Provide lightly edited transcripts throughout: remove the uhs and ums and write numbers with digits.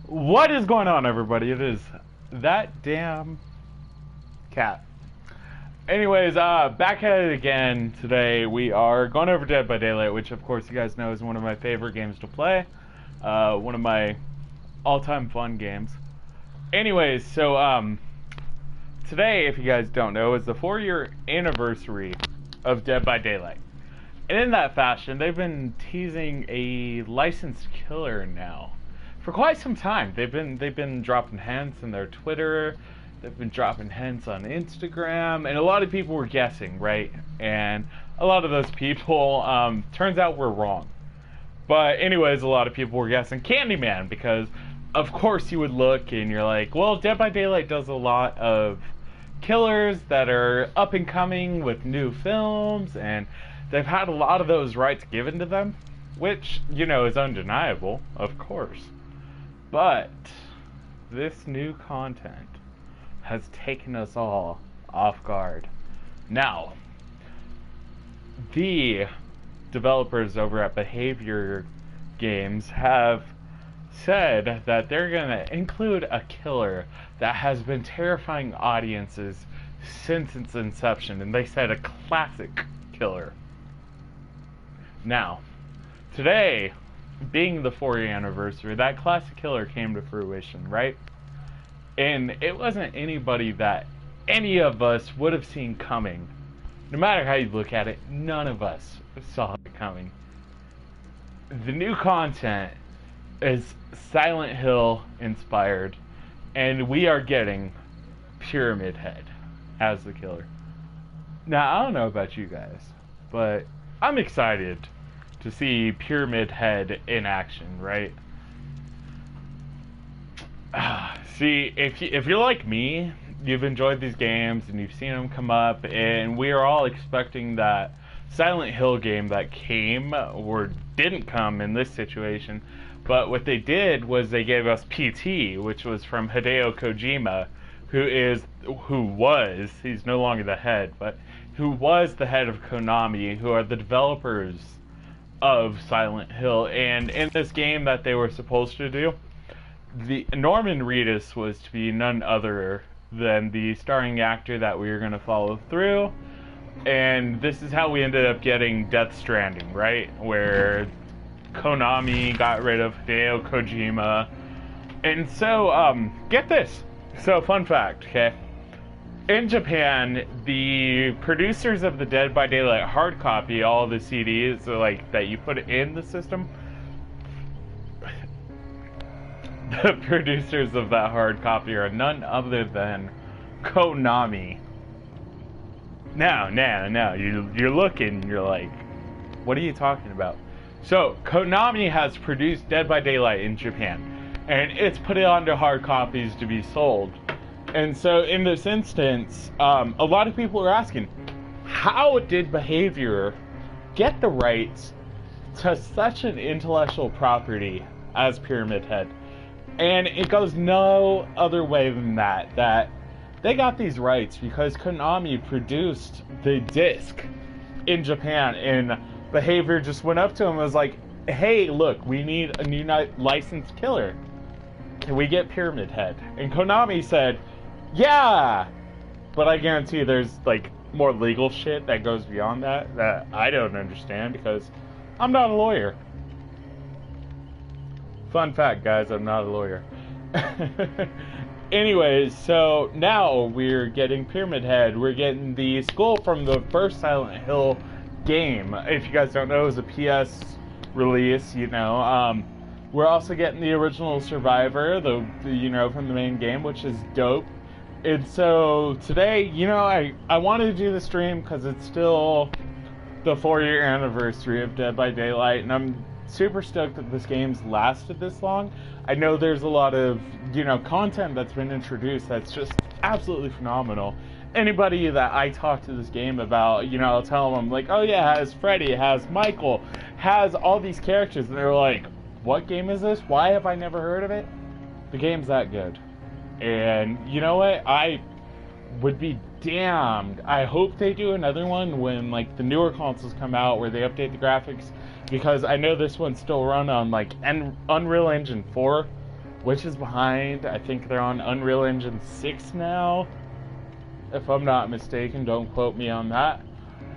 What is going on, everybody? It is that damn cat. Anyways, back at it again today. We are going over Dead by Daylight, which, of course, you guys know is one of my favorite games to play. One of my all-time fun games. Anyways, so today, if you guys don't know, is the 4-year anniversary of Dead by Daylight. And in that fashion, they've been teasing a licensed killer now for quite some time. They've been dropping hints in their Twitter. They've been dropping hints on Instagram, and a lot of people were guessing, right? And a lot of those people, turns out, were wrong. But anyways, a lot of people were guessing Candyman because, of course, you would look and you're like, well, Dead by Daylight does a lot of killers that are up and coming with new films, and they've had a lot of those rights given to them, which, you know, is undeniable, of course. But this new content has taken us all off guard. Now, the developers over at Behavior Games have said that they're going to include a killer that has been terrifying audiences since its inception, and they said a classic killer. Now, today, being the 4-year anniversary, that classic killer came to fruition, right? And it wasn't anybody that any of us would have seen coming. No matter how you look at it, none of us saw it coming. The new content is Silent Hill inspired, and we are getting Pyramid Head as the killer. Now, I don't know about you guys, but I'm excited to see Pyramid Head in action, right? See, if you're like me, you've enjoyed these games and you've seen them come up, and we are all expecting that Silent Hill game that came or didn't come in this situation, but what they did was they gave us PT, which was from Hideo Kojima, he's no longer the head, but who was the head of Konami, who are the developers of Silent Hill. And in this game that they were supposed to do, the Norman Reedus was to be none other than the starring actor that we were going to follow through. And this is how we ended up getting Death Stranding, right? Where Konami got rid of Hideo Kojima. And so, get this. So, fun fact, okay? In Japan, the producers of the Dead by Daylight hard copy, all the CDs like that you put in the system, the producers of that hard copy are none other than Konami. Now, you're looking, you're like, what are you talking about? So, Konami has produced Dead by Daylight in Japan, and it's put it onto hard copies to be sold. And so, in this instance, a lot of people are asking, how did Behavior get the rights to such an intellectual property as Pyramid Head? And it goes no other way than that they got these rights because Konami produced the disc in Japan, and Behavior just went up to him and was like, hey, look, we need a new licensed killer. Can we get Pyramid Head? And Konami said, yeah, but I guarantee there's like more legal shit that goes beyond that I don't understand because I'm not a lawyer. Fun fact, guys, I'm not a lawyer. Anyways, so now we're getting Pyramid Head. We're getting the skull from the first Silent Hill game. If you guys don't know, it was a PS release, you know. We're also getting the original Survivor, the you know, from the main game, which is dope. And so today, you know, I wanted to do the stream because it's still the 4-year anniversary of Dead by Daylight, and I'm super stoked that this game's lasted this long. I know there's a lot of, you know, content that's been introduced that's just absolutely phenomenal. Anybody that I talk to this game about, you know, I'll tell them, like, oh yeah, it has Freddy, it has Michael, has all these characters, and they're like, what game is this? Why have I never heard of it? The game's that good. And you know what? I would be damned. I hope they do another one when like the newer consoles come out where they update the graphics, because I know this one's still run on like Unreal Engine 4, which is behind. I think they're on Unreal Engine 6 now, if I'm not mistaken. Don't quote me on that.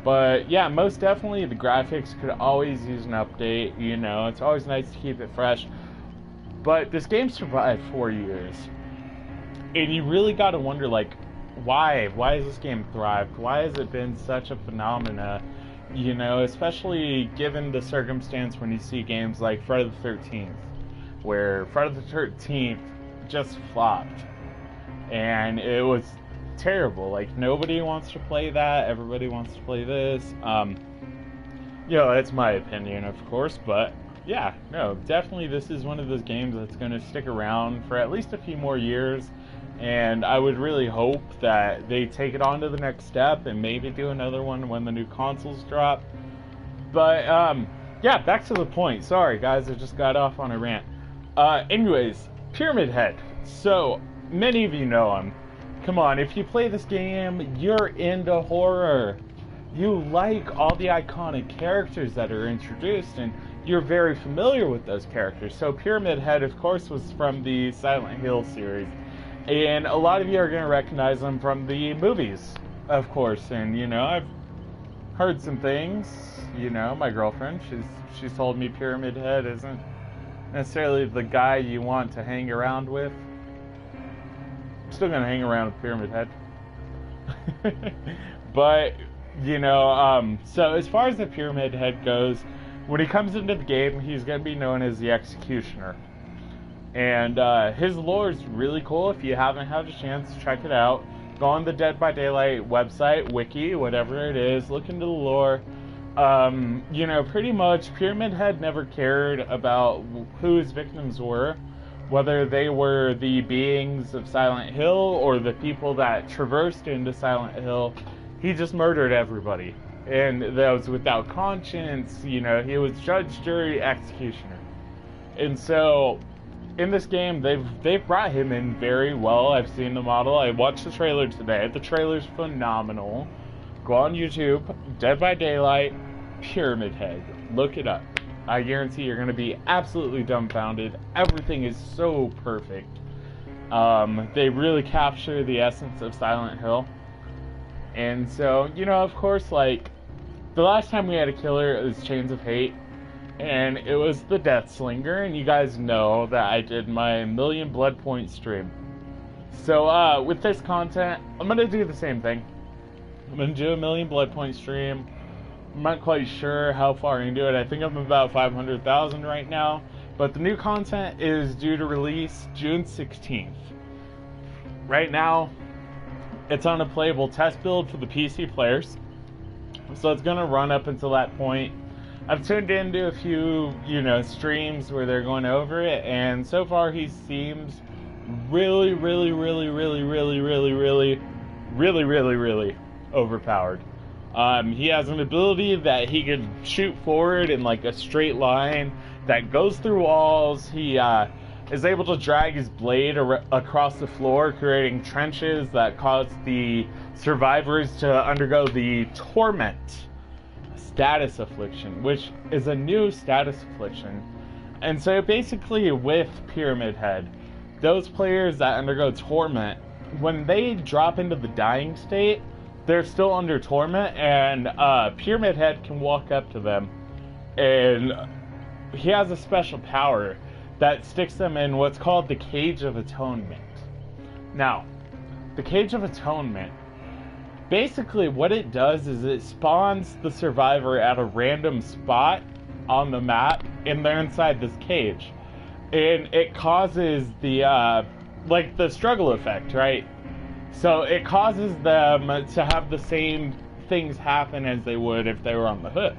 But yeah, most definitely the graphics could always use an update. You know, it's always nice to keep it fresh. But this game survived 4 years. And you really got to wonder, like, why? Why has this game thrived? Why has it been such a phenomena? You know, especially given the circumstance when you see games like Friday the 13th, where Friday the 13th just flopped. And it was terrible. Like, nobody wants to play that. Everybody wants to play this. You know, that's my opinion, of course, but yeah, no, definitely this is one of those games that's going to stick around for at least a few more years, and I would really hope that they take it on to the next step and maybe do another one when the new consoles drop. But yeah, back to the point. Sorry guys, I just got off on a rant. Anyways, Pyramid Head. So many of you know him. Come on, if you play this game, you're into horror. You like all the iconic characters that are introduced, and you're very familiar with those characters. So Pyramid Head, of course, was from the Silent Hill series, and a lot of you are going to recognize him from the movies, of course. And you know, I've heard some things. You know, my girlfriend, she's told me Pyramid Head isn't necessarily the guy you want to hang around with. I'm still going to hang around with Pyramid Head. But you know, so as far as the Pyramid Head goes, when he comes into the game, he's going to be known as the Executioner. And his lore is really cool. If you haven't had a chance, check it out. Go on the Dead by Daylight website, wiki, whatever it is, look into the lore. You know, pretty much Pyramid Head never cared about who his victims were, whether they were the beings of Silent Hill or the people that traversed into Silent Hill. He just murdered everybody, and that was without conscience. You know, he was judge, jury, executioner. And so in this game, they've brought him in very well. I've seen the model. I watched the trailer today. The trailer's phenomenal. Go on YouTube, Dead by Daylight, Pyramid Head. Look it up. I guarantee you're going to be absolutely dumbfounded. Everything is so perfect. They really capture the essence of Silent Hill. And so, you know, of course, like, the last time we had a killer, it was Chains of Hate, and it was the Death Slinger, and you guys know that I did my million blood point stream. So, with this content, I'm going to do the same thing. I'm going to do a million blood point stream. I'm not quite sure how far into it. I think I'm about 500,000 right now, but the new content is due to release June 16th. Right now, it's on a playable test build for the PC players, so it's going to run up until that point. I've tuned into a few, you know, streams where they're going over it, and so far he seems really overpowered. He has an ability that he can shoot forward in like a straight line that goes through walls. He is able to drag his blade across the floor, creating trenches that cause the survivors to undergo the Torment status affliction, which is a new status affliction. And so basically with Pyramid Head, those players that undergo Torment, when they drop into the dying state, they're still under Torment, and Pyramid Head can walk up to them, and he has a special power that sticks them in what's called the Cage of Atonement. Now, the Cage of Atonement, basically what it does is it spawns the survivor at a random spot on the map, and they're inside this cage. And it causes the, like the struggle effect, right? So it causes them to have the same things happen as they would if they were on the hook.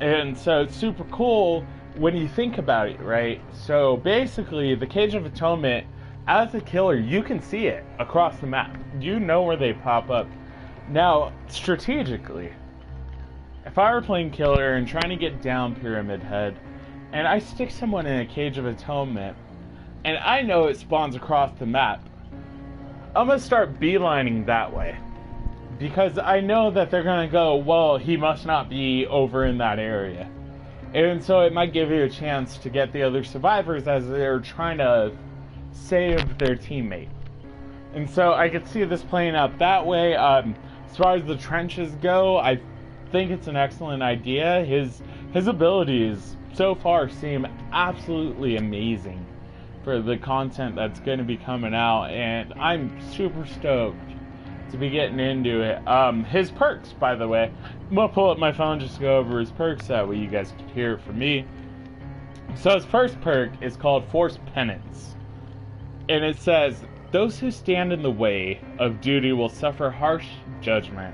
And so it's super cool when you think about it, right? So basically, the Cage of Atonement, as a killer, you can see it across the map. You know where they pop up. Now, strategically, if I were playing killer and trying to get down Pyramid Head, and I stick someone in a Cage of Atonement, and I know it spawns across the map, I'm going to start beelining that way. Because I know that they're going to go, well, he must not be over in that area. And so it might give you a chance to get the other survivors as they're trying to save their teammate. And so I could see this playing out that way. As far as the trenches go, I think it's an excellent idea. His abilities so far seem absolutely amazing for the content that's going to be coming out, and I'm super stoked to be getting into it. His perks, by the way, I'm going to pull up my phone just to go over his perks, that way you guys can hear it from me. So his first perk is called Force Penance, and it says, those who stand in the way of duty will suffer harsh judgment.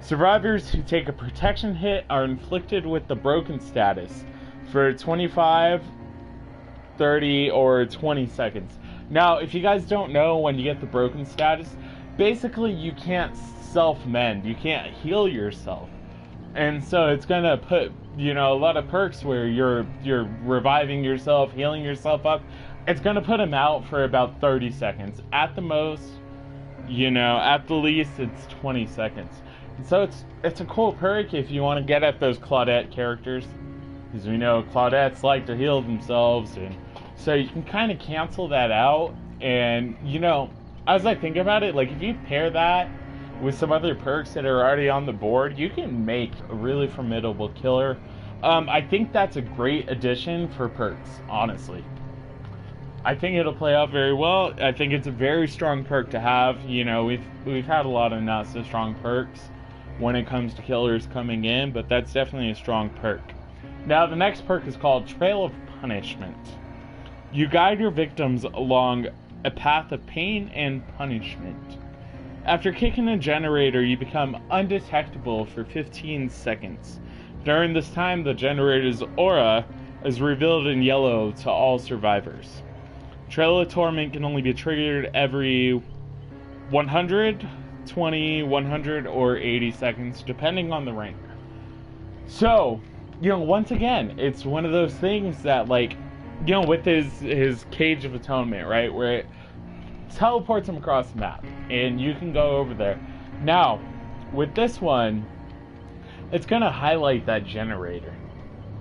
Survivors who take a protection hit are inflicted with the broken status for 25, 30, or 20 seconds. Now, if you guys don't know, when you get the broken status, basically you can't self-mend. You can't heal yourself. And so it's going to put, a lot of perks where you're reviving yourself, healing yourself up. It's going to put him out for about 30 seconds. At the most, at the least, it's 20 seconds. And so it's a cool perk if you want to get at those Claudette characters. Because we know Claudettes like to heal themselves. And so you can kind of cancel that out. And, as I think about it, like if you pair that with some other perks that are already on the board, you can make a really formidable killer. I think that's a great addition for perks, honestly. I think it'll play out very well. I think it's a very strong perk to have. We've had a lot of not so strong perks when it comes to killers coming in, but that's definitely a strong perk. Now, the next perk is called Trail of Punishment. You guide your victims along a path of pain and punishment. After kicking a generator, you become undetectable for 15 seconds. During this time, the generator's aura is revealed in yellow to all survivors. Trail of Torment can only be triggered every 100, 20, 100, or 80 seconds, depending on the rank. So, once again, it's one of those things that, with his Cage of Atonement, right, where it teleports him across the map, and you can go over there. Now, with this one, it's going to highlight that generator.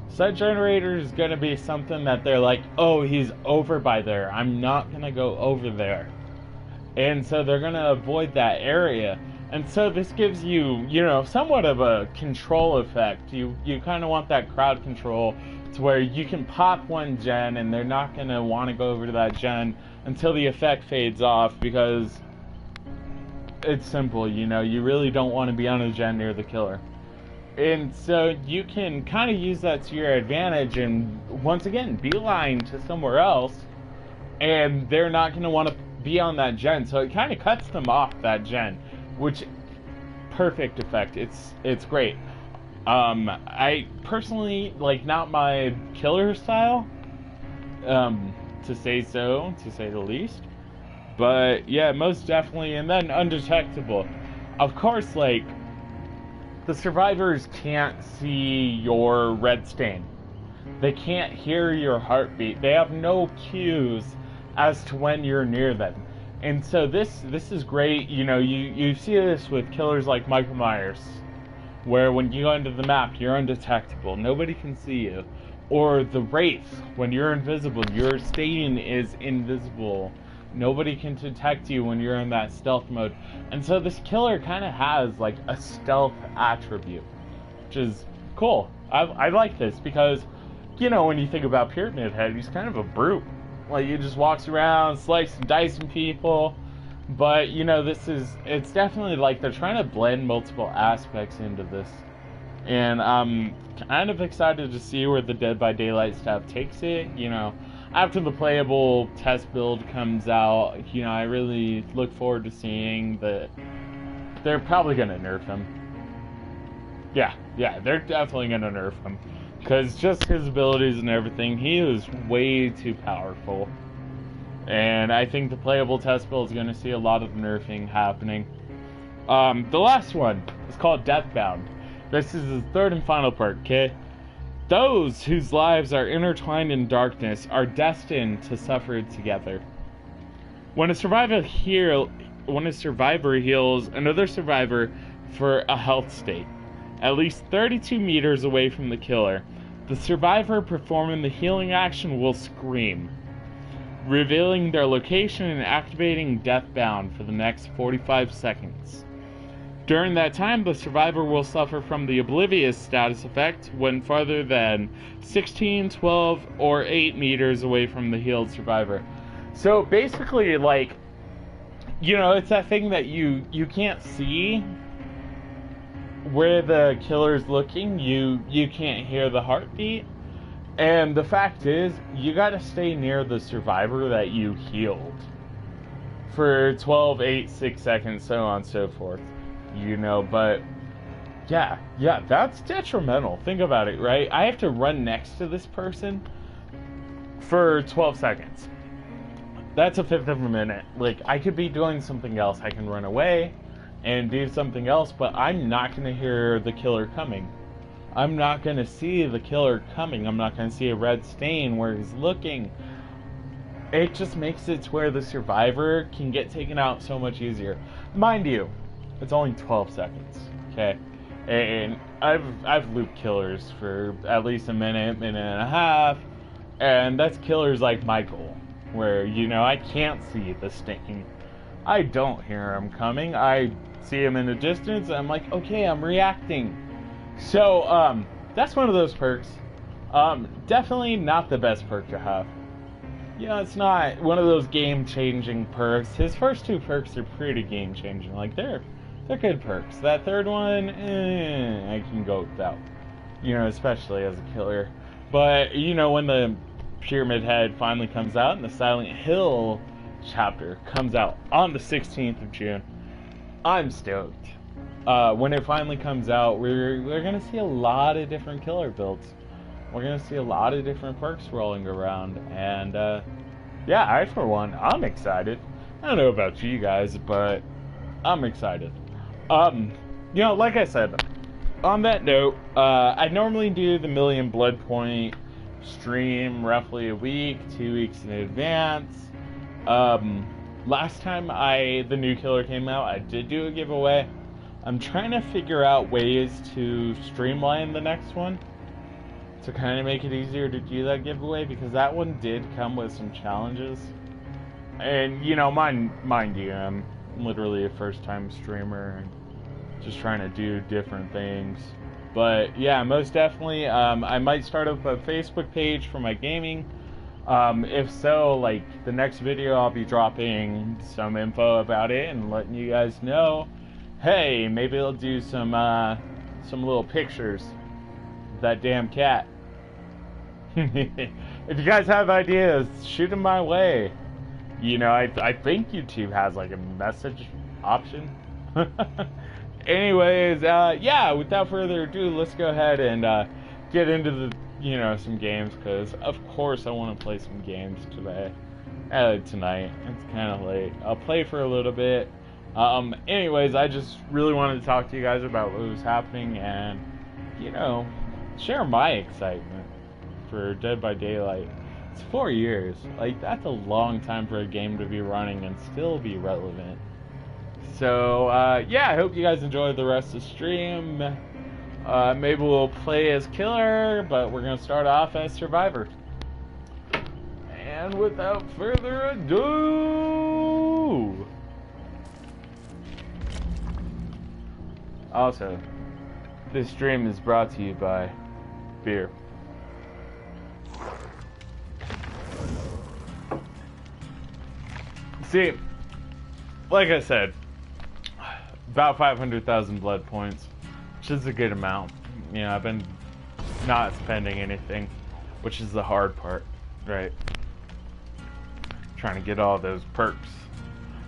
So that generator is going to be something that they're like, oh, he's over by there. I'm not going to go over there. And so they're going to avoid that area. And so this gives you, somewhat of a control effect. You kind of want that crowd control to where you can pop one gen and they're not going to want to go over to that gen until the effect fades off, because it's simple, you really don't want to be on a gen near the killer. And so you can kind of use that to your advantage and, once again, beeline to somewhere else, and they're not going to want to be on that gen. So it kind of cuts them off that gen, which, perfect effect. It's great. I personally, not my killer style, to say the least. But, yeah, most definitely. And then undetectable. Of course, the survivors can't see your red stain. They can't hear your heartbeat. They have no cues as to when you're near them. And so this is great. You see this with killers like Michael Myers, where when you go into the map, you're undetectable. Nobody can see you. Or the Wraith, when you're invisible, your stain is invisible. Nobody can detect you when you're in that stealth mode. And so this killer kind of has a stealth attribute, which is cool. I like this because, when you think about Pyramid Head, he's kind of a brute. He just walks around slicing, dicing people. But, it's definitely they're trying to blend multiple aspects into this. And I'm kind of excited to see where the Dead by Daylight stuff takes it, After the playable test build comes out, I really look forward to seeing that they're probably going to nerf him. Yeah, they're definitely going to nerf him. Because just his abilities and everything, he is way too powerful. And I think the playable test build is going to see a lot of nerfing happening. The last one is called Deathbound. This is the third and final perk, okay? Those whose lives are intertwined in darkness are destined to suffer together. When a survivor heals another survivor for a health state, at least 32 meters away from the killer, The survivor performing the healing action will scream, revealing their location and activating Deathbound for the next 45 seconds. During that time, the survivor will suffer from the Oblivious status effect when farther than 16, 12, or 8 meters away from the healed survivor. So basically, like, you know, it's that thing that you can't see where the killer's looking. You can't hear the heartbeat. And the fact is, you gotta stay near the survivor that you healed for 12, 8, 6 seconds, so on and so forth. You know, but yeah, that's detrimental. Think about it, right? I have to run next to this person for 12 seconds. That's a fifth of a minute. Like, I could be doing something else. I can run away and do something else, but I'm not going to hear the killer coming. I'm not going to see the killer coming. I'm not going to see a red stain where he's looking. It just makes it to where the survivor can get taken out so much easier. Mind you, it's only 12 seconds, okay? And I've looped killers for at least a minute, minute and a half, and that's killers like Michael, where, you know, I can't see the stain. I don't hear him coming. I see him in the distance, and I'm like, okay, I'm reacting. So, that's one of those perks. Definitely not the best perk to have. You know, it's not one of those game-changing perks. His first two perks are pretty game-changing. Like, they're good perks. That third one, I can go without. You know, especially as a killer. But, you know, when the Pyramid Head finally comes out and the Silent Hill chapter comes out on the 16th of June, I'm stoked. When it finally comes out, we're going to see a lot of different killer builds. We're going to see a lot of different perks rolling around. And, yeah, I, for one, I'm excited. I don't know about you guys, but I'm excited. You know, like I said, on that note, I normally do the Million Blood Point stream roughly a week, 2 weeks in advance. Last time the new killer came out, I did do a giveaway. I'm trying to figure out ways to streamline the next one to kind of make it easier to do that giveaway, because that one did come with some challenges. And, you know, mind you, I'm literally a first-time streamer and just trying to do different things. But yeah, most definitely, I might start up a Facebook page for my gaming. If so, like, the next video I'll be dropping some info about it and letting you guys know, hey, maybe I'll do some little pictures of that damn cat. If you guys have ideas, shoot them my way. You know, I think YouTube has like a message option. Anyways, yeah, without further ado, let's go ahead and get into the, you know, some games, because of course I want to play some games today. Tonight. It's kind of late. I'll play for a little bit. Anyways, I just really wanted to talk to you guys about what was happening and, you know, share my excitement for Dead by Daylight. It's 4 years. Like, that's a long time for a game to be running and still be relevant. So, yeah, I hope you guys enjoyed the rest of the stream. Maybe we'll play as Killer, but we're going to start off as Survivor. And without further ado... Also, this stream is brought to you by beer. See, like I said, about 500,000 blood points, which is a good amount. You know, I've been not spending anything, which is the hard part, right? Trying to get all those perks.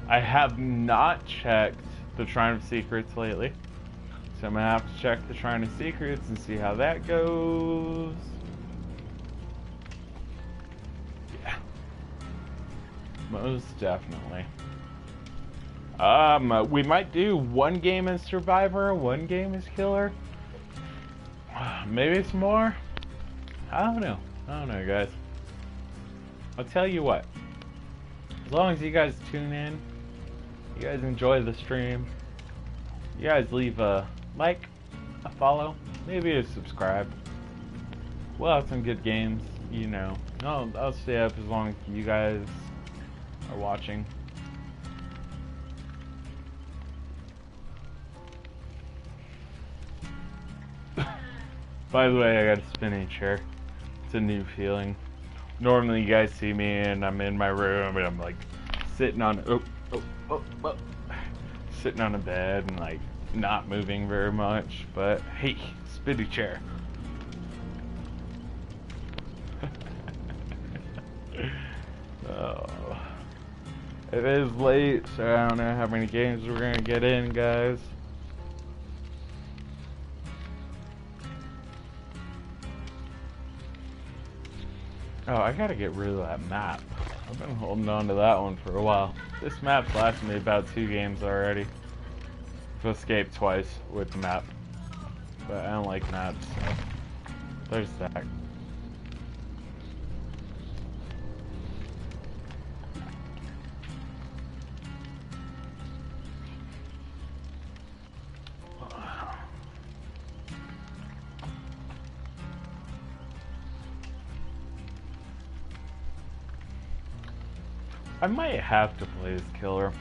I have not checked the Shrine of Secrets lately, so I'm gonna have to check the Shrine of Secrets and see how that goes. Yeah, most definitely. We might do one game as Survivor, one game as Killer. Maybe some more. I don't know, guys. I'll tell you what. As long as you guys tune in, you guys enjoy the stream, you guys leave a like, a follow, maybe a subscribe. we'll have some good games, you know. I'll stay up as long as you guys are watching. By the way, I got a spinning chair. It's a new feeling. Normally you guys see me and I'm in my room and I'm like sitting on sitting on a bed and like not moving very much, but hey, spinning chair. Oh, it is late, so I don't know how many games we're gonna get in, guys. Oh, I gotta get rid of that map. I've been holding on to that one for a while. This map's lasted me about 2 games already. I've escaped twice with the map, but I don't like maps, so there's that. I might have to play as killer.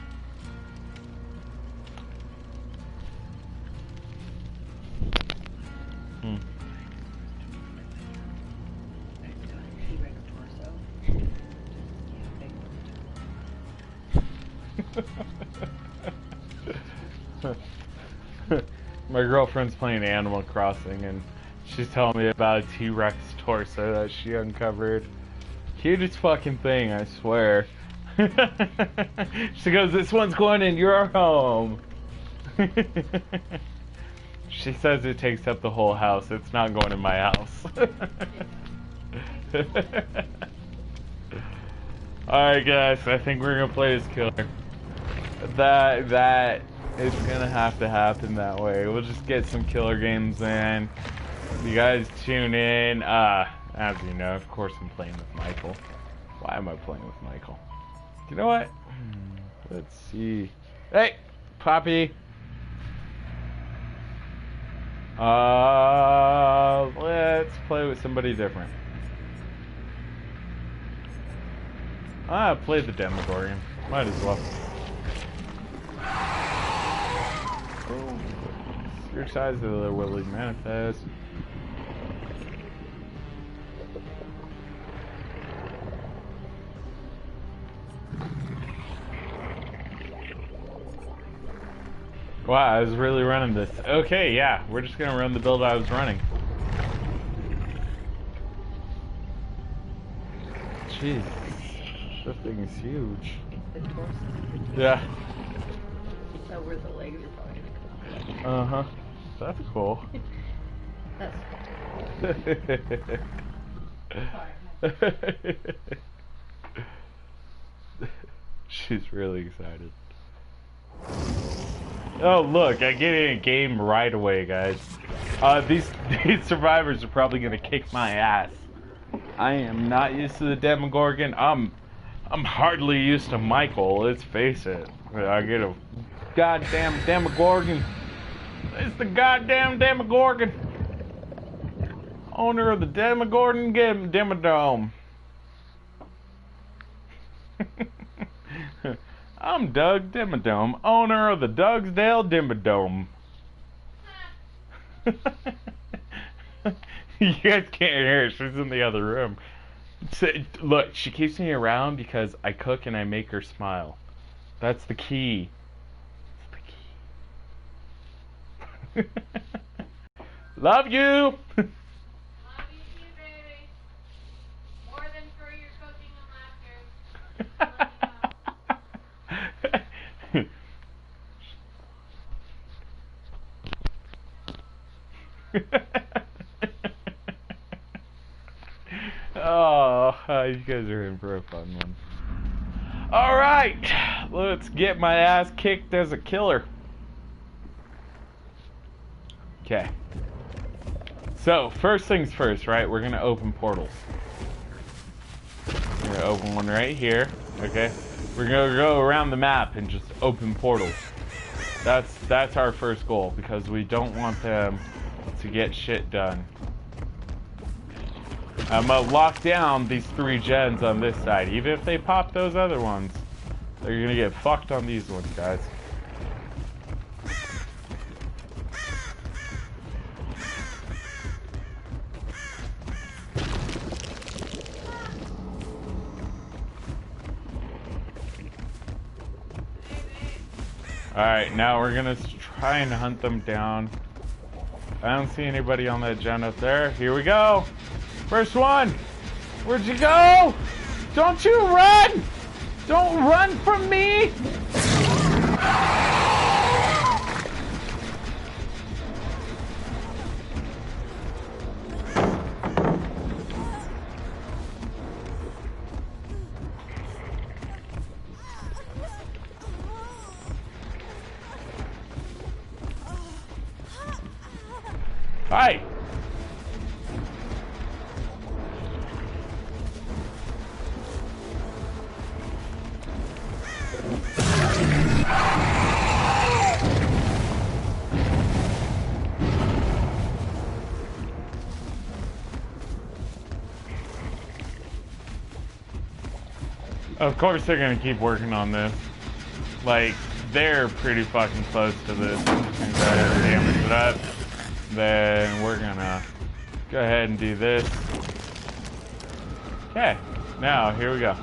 My girlfriend's playing Animal Crossing and she's telling me about a T-Rex torso that she uncovered. Cutest fucking thing, I swear. She goes, "This one's going in your home." She says it takes up the whole house. It's not going in my house. Alright guys, I think we're gonna play as killer. That is gonna have to happen that way. We'll just get some killer games in. You guys tune in. As you know, of course I'm playing with Michael. Why am I playing with Michael? You know what? Let's see. Hey, Poppy. Let's play with somebody different. Play the Demogorgon. Might as well. Oh, your size of the Willy Manifest. Wow, I was really running this. Okay, yeah, we're just gonna run the build I was running. Jeez, this thing is huge. The torso. Yeah. So where the legs are probably gonna come. Uh-huh. That's cool. That's She's really excited. Oh look, I get in a game right away, guys. These survivors are probably gonna kick my ass. I am not used to the Demogorgon. I'm hardly used to Michael, let's face it. I get a goddamn Demogorgon. It's the goddamn Demogorgon. Owner of the Demogorgon Demodome. I'm Doug Demodome, owner of the Dougsdale Demodome. You guys can't hear her, she's in the other room. So, look, she keeps me around because I cook and I make her smile. That's the key. That's the key. Love you! Love you too, baby. More than for your cooking and laughter. Oh, you guys are in for a fun one. Alright, let's get my ass kicked as a killer. Okay. So, first things first, right? We're gonna open portals. We're gonna open one right here, okay? We're gonna go around the map and just open portals. That's our first goal, because we don't want them to get shit done. I'm gonna lock down these 3 gens on this side. Even if they pop those other ones, they're gonna get fucked on these ones, guys. Alright, now we're gonna try and hunt them down. I don't see anybody on that gen up there. Here we go. First one. Where'd you go? Don't you run! Don't run from me! Hi! Of course they're gonna keep working on this. Like, they're pretty fucking close to this. I'm just gonna go ahead and damage it up. Then we're gonna go ahead and do this. Okay, now here we go.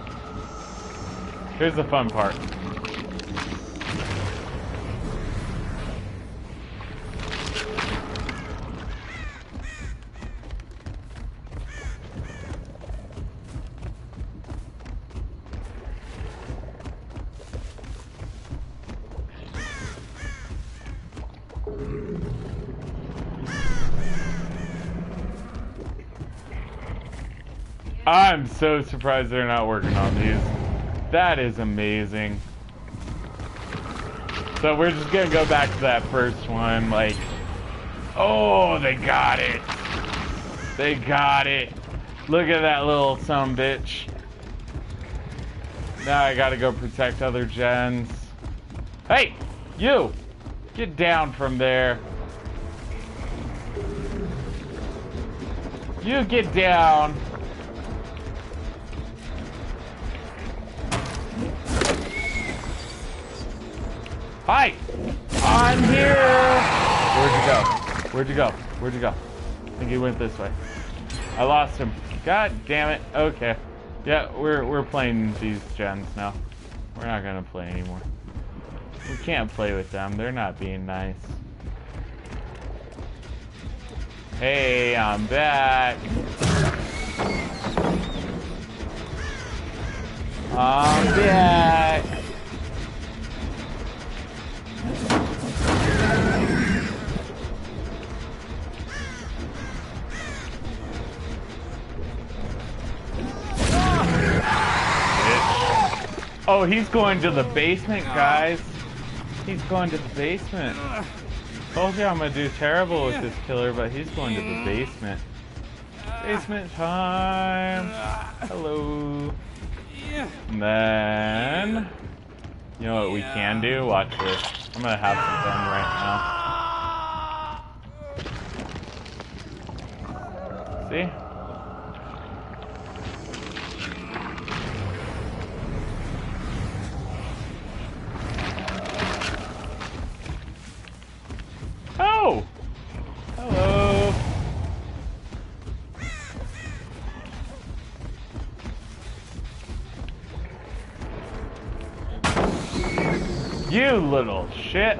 Here's the fun part. I'm so surprised they're not working on these. That is amazing. So we're just gonna go back to that first one, like, oh, they got it. They got it. Look at that little sumbitch. Now I gotta go protect other gens. Hey, you! Get down from there. You get down. Hi! I'm here! Where'd you go? Where'd you go? Where'd you go? I think he went this way. I lost him. God damn it. Okay. Yeah, we're playing these gens now. We're not gonna play anymore. We can't play with them. They're not being nice. Hey, I'm back. I'm back. Oh, he's going to the basement, guys. He's going to the basement. Told you I'm gonna do terrible with this killer, but he's going to the basement. Basement time. Hello. And then, you know what we can do? Watch this. I'm gonna have some fun right now. See? Oh! Hello! You little shit!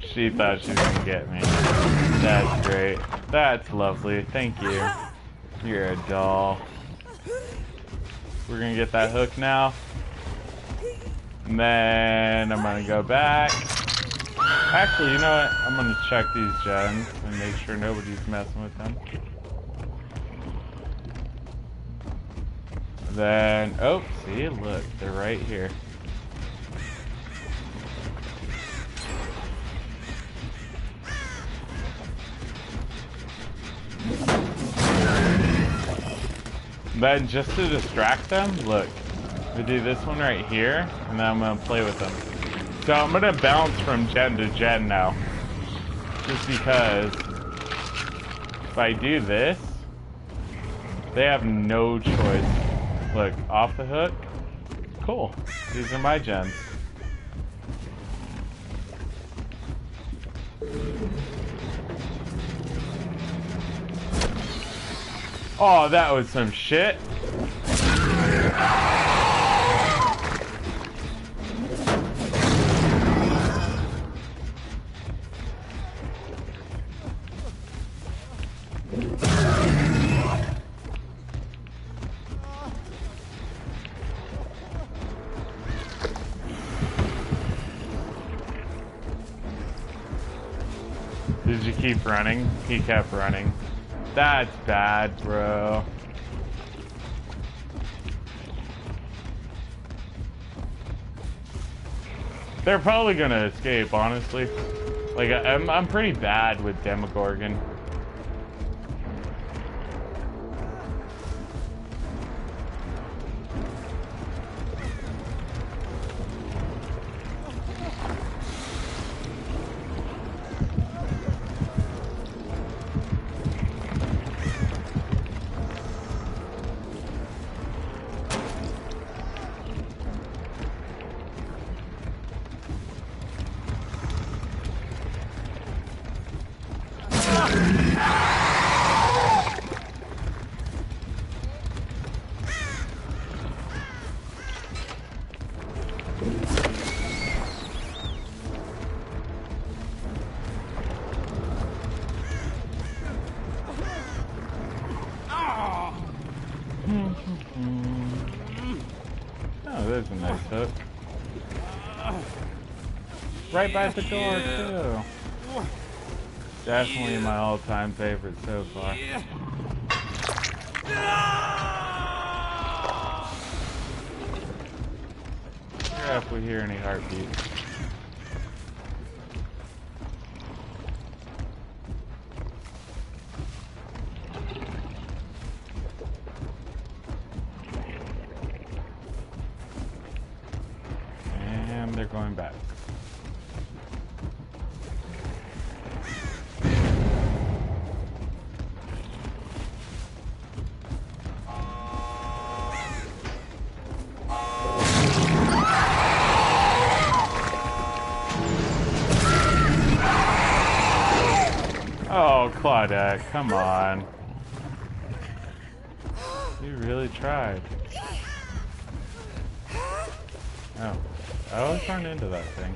She thought she was gonna get me. That's great. That's lovely. Thank you. You're a doll. We're gonna get that hook now. And then I'm gonna go back. Actually, you know what? I'm gonna check these gens and make sure nobody's messing with them. Then, oh, see, look, they're right here. Then just to distract them, look, We do this one right here, and then I'm gonna play with them. So I'm gonna bounce from gen to gen now. Just because if I do this, they have no choice. Look, off the hook. Cool. These are my gens. Oh, that was some shit. Did you keep running? He kept running. That's bad, bro. They're probably gonna escape, honestly. Like, I'm pretty bad with Demogorgon. Oh, there's a nice hook. Right by the door, too. Definitely my all-time favorite so far. Yeah, if we hear any heartbeats. And they're going back. Oh, Claudette, come on. You really tried. Oh, I always run into that thing.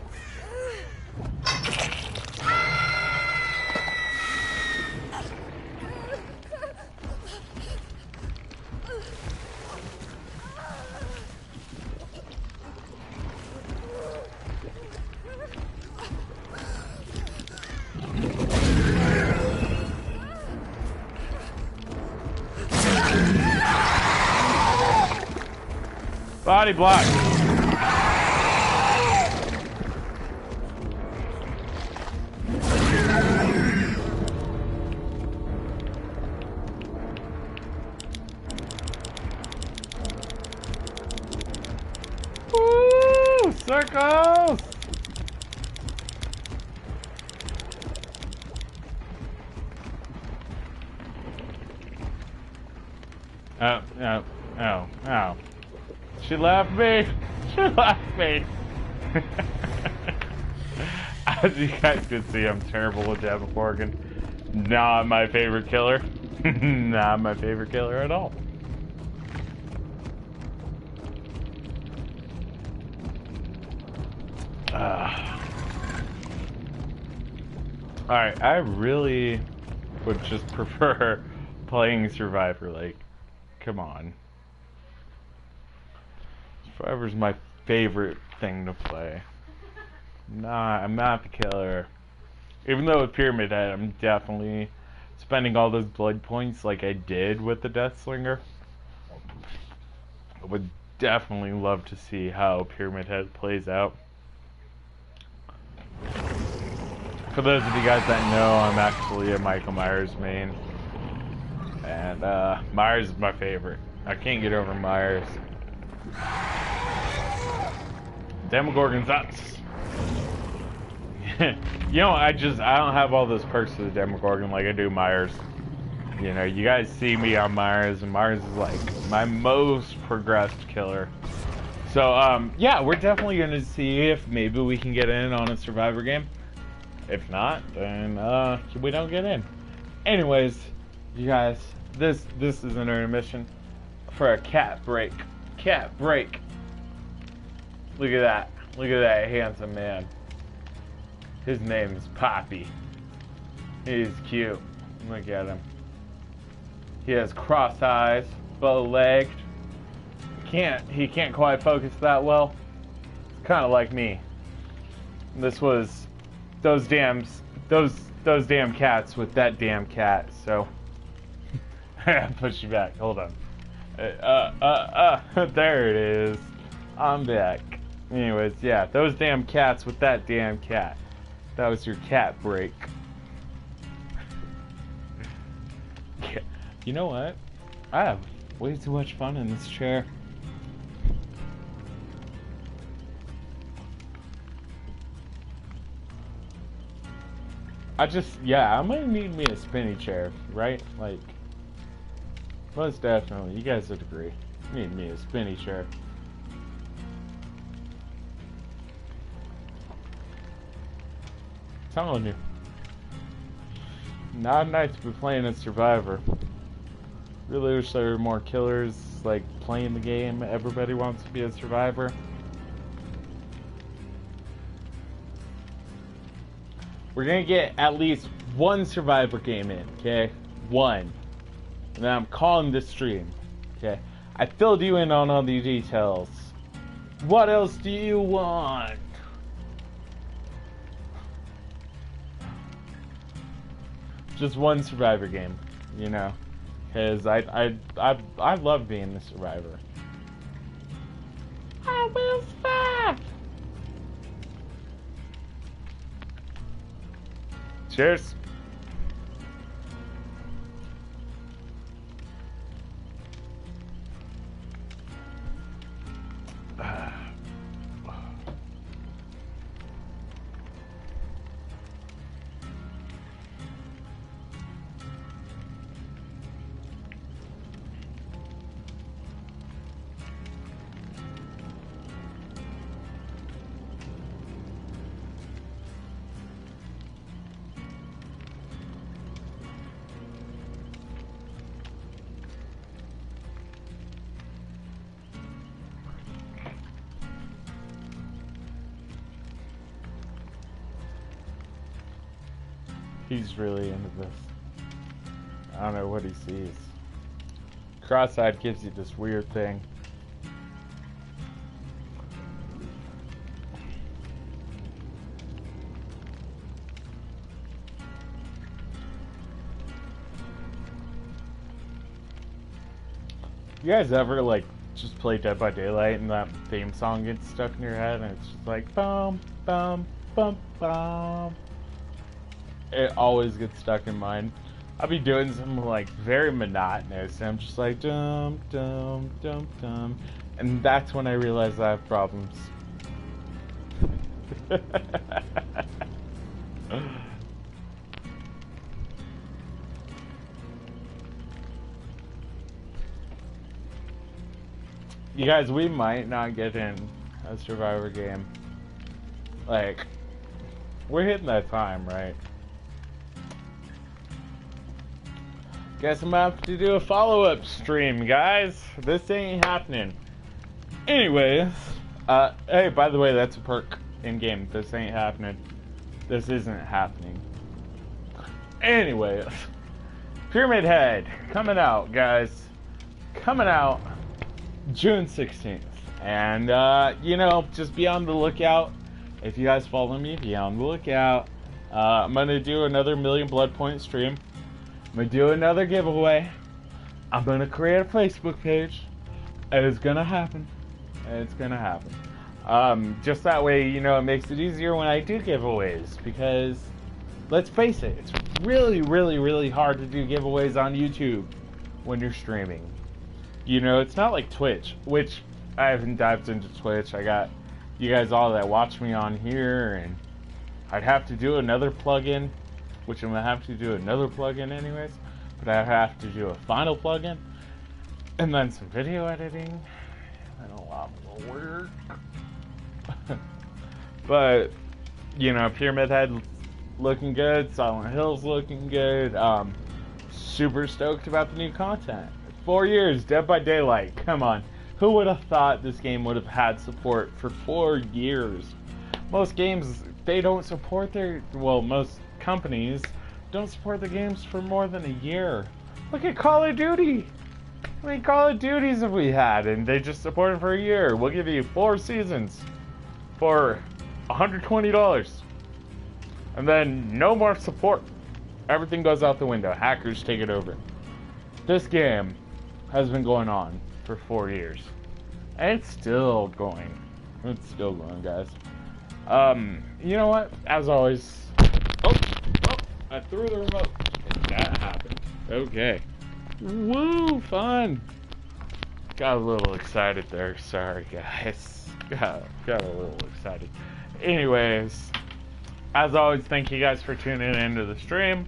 Body block. Woo! Circles! Oh, oh, oh, oh. She left me! She left me! As you guys can see, I'm terrible with Demogorgon. Not my favorite killer. Not my favorite killer at all. Alright, I really would just prefer playing Survivor. Like, come on. Survivor's my favorite thing to play. Nah, I'm not the killer. Even though with Pyramid Head, I'm definitely spending all those blood points like I did with the Deathslinger. I would definitely love to see how Pyramid Head plays out. For those of you guys that know, I'm actually a Michael Myers main. And Myers is my favorite. I can't get over Myers. Demogorgon sucks. You know, I don't have all those perks of the Demogorgon like I do Myers. You know, you guys see me on Myers, and Myers is like my most progressed killer. So, yeah, we're definitely gonna see if maybe we can get in on a Survivor game. If not, then we don't get in. Anyways, you guys, this is an intermission for a cat break. Cat break. Look at that. Look at that handsome man. His name is Poppy. He's cute. Look at him. He has cross eyes, bow-legged. He can't quite focus that well. Kind of like me. This was those damn cats with that damn cat. So push you back. Hold on. There it is. I'm back. Anyways, yeah, those damn cats with that damn cat. That was your cat break. You know what? I have way too much fun in this chair. I'm gonna need me a spinny chair, right? Like, most definitely. You guys would agree. Need me a spinny chair. Telling you. Not nice to be playing a Survivor. Really wish there were more killers, like, playing the game. Everybody wants to be a Survivor. We're gonna get at least one Survivor game in, okay? One. And then I'm calling this stream, okay? I filled you in on all the details. What else do you want? Just one Survivor game, you know? Because I love being the Survivor. I will survive! Cheers! He's really into this. I don't know what he sees. Cross-eyed gives you this weird thing. You guys ever, like, just play Dead by Daylight and that theme song gets stuck in your head and it's just like, bum, bum, bum, bum. It always gets stuck in mine. I'll be doing something like very monotonous and I'm just like dum dum dum dum, and that's when I realize I have problems. You guys, we might not get in a Survivor game. Like, we're hitting that time, right? Guess I'm gonna have to do a follow-up stream, guys. This ain't happening. Anyways, hey, by the way, that's a perk in-game. This ain't happening. This isn't happening. Anyways, Pyramid Head coming out, guys. Coming out June 16th. And, you know, just be on the lookout. If you guys follow me, be on the lookout. I'm gonna do another Million Blood Point stream. I'm gonna do another giveaway. I'm gonna create a Facebook page. It's gonna happen. It's gonna happen. Just that way, you know, it makes it easier when I do giveaways. Because, let's face it, it's really, really, really hard to do giveaways on YouTube when you're streaming. You know, it's not like Twitch, which I haven't dived into Twitch. I got you guys all that watch me on here, and I'd have to do another plugin, which I'm gonna have to do another plugin anyways, but I have to do a final plugin, and then some video editing, and a lot more work. But, you know, Pyramid Head looking good, Silent Hill's looking good, super stoked about the new content. 4 years, Dead by Daylight, come on. Who would have thought this game would have had support for 4 years? Most games, they don't support most companies don't support the games for more than a year. Look at Call of Duty. How many Call of Duties have we had? And they just support it for a year. We'll give you 4 seasons for $120. And then no more support. Everything goes out the window. Hackers take it over. This game has been going on for 4 years. And it's still going. It's still going, guys. You know what? As always... Oh, I threw the remote. That happened. Okay. Woo, fun. Got a little excited there. Sorry, guys. Got a little excited. Anyways, as always, thank you guys for tuning into the stream.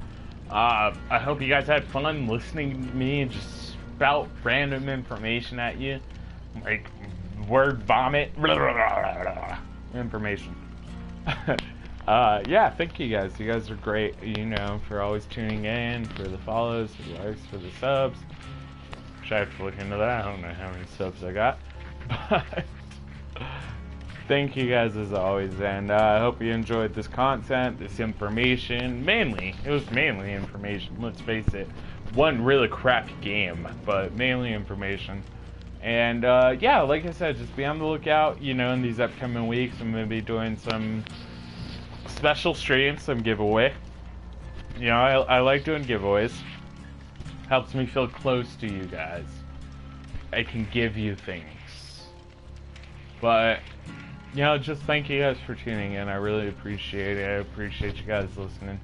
I hope you guys had fun listening to me just spout random information at you. Like, word vomit. Information. Yeah, thank you guys. You guys are great, you know, for always tuning in, for the follows, for the likes, for the subs. Should I have to look into that? I don't know how many subs I got. But thank you guys as always, and I hope you enjoyed this content, this information. It was mainly information, let's face it. One really crappy game, but mainly information. And yeah, like I said, just be on the lookout, you know, in these upcoming weeks. I'm going to be doing some special streams, some giveaway. You know, I like doing giveaways. Helps me feel close to you guys. I can give you things. But, you know, just thank you guys for tuning in. I really appreciate it. I appreciate you guys listening.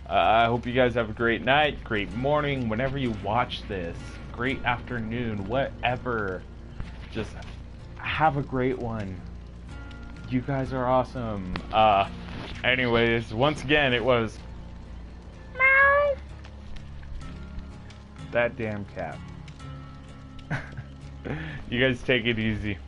I hope you guys have a great night, great morning, whenever you watch this. Great afternoon, whatever. Just have a great one. You guys are awesome. Anyways, once again, it was meow. That damn cat. You guys take it easy.